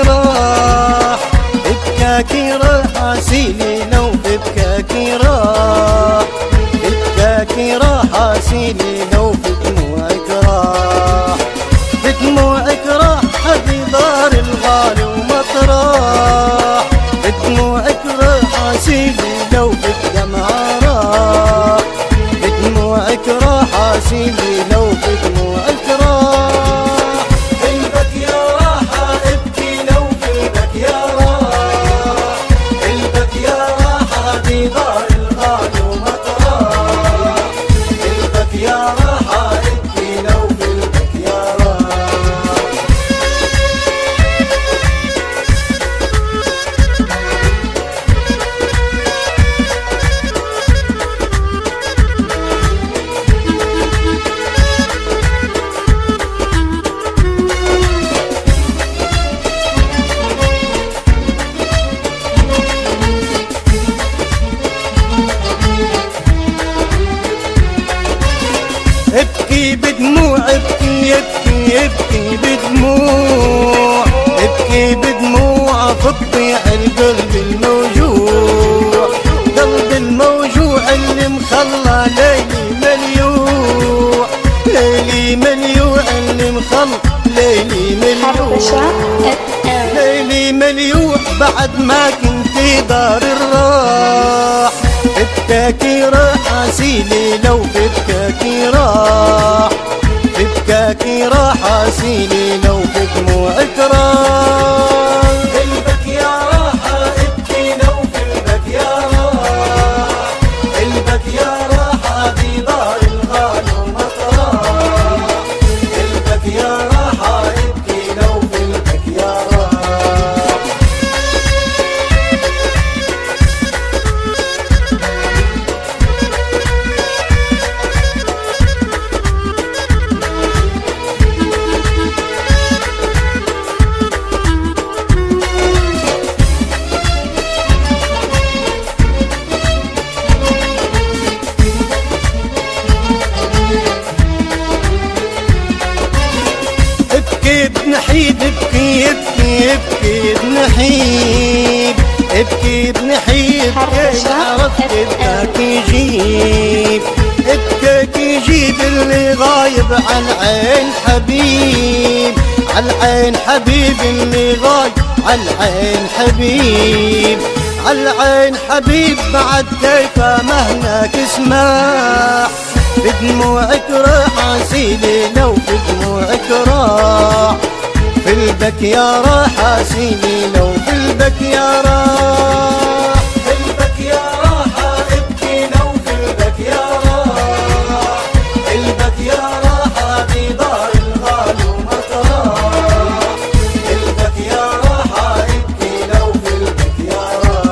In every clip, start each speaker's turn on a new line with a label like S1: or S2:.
S1: راح، بكاكي راح عسيلي لو بكاكي راح، بكاكي راح عسيلي لو بدموعك راح، بدموعك راح حبي دار الغالي ومطراح، بدموعك راح عسيلي لو بالدمعة راح، بدموعك راح عسيلي لو بدموعك راح، قلبك يا راحة ابكي لو قلبك يا راح، قلبك يا راحة بدار الغالي ومطراح، قلبك يا راحة ابكي لو قلبك يا راح. ابكي بدموع، ابكي ابكي ابكي بدموع، ابكي بدموع فتضيع القلب الموجوع، قلب الموجوع اللي مخلى ليلي مليوع، ليلي مليوع اللي مخلى ليلي مليوع، ليلي مليوع بعد ما كنتي دار الراح، بكاكي راح عسيلي لو بكاكي راح، بكاكي راح عسيلي لو بدموعك راح، قلبك يا راحة ابكي لو قلبك يا راح، قلبك يا راحة بدار الغالي ومطراح، قلبك يا راحة ابكي لو قلبك يا راح. ابكي بنحيد ابكي ابكي ابكي بنحيد، ابكي بنحيد كي عرفت ابكاك يجيب، ابكاك يجيب اللي غايب عن عين حبيب، عن عين حبيب اللي غايب عن عين حبيب، عن عين حبيب بعد كيف مهناك اسمح، بدموعك راح عسيلي لو بدموعك راح، قلبك يا راح عسيلي لو قلبك يا راح، قلبك يا راحة ابكي لو قلبك يا راح، قلبك يا راحة بدار الغالي ومطراح، قلبك يا راحة ابكي لو قلبك يا راح.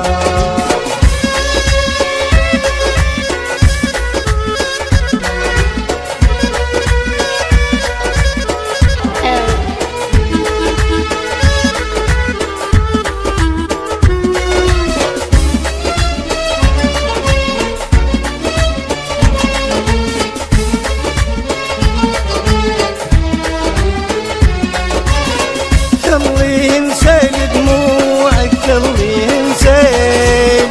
S1: خليه انسان دموعك، خليه انسان،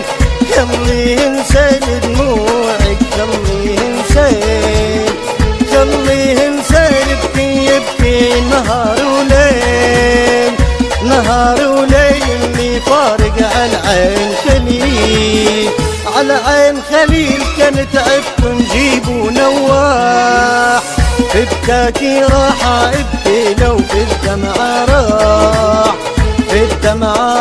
S1: خليه انسان دموعك، خليه انسان، خليه انسان يبكي يبكي نهار وليل، نهار وليل اللي فارق عن عين خليل، على عين خليل كان تعبكم جيبوا نواح، بكاكي راح ابكي لو بالدمعة راح، بالدمعة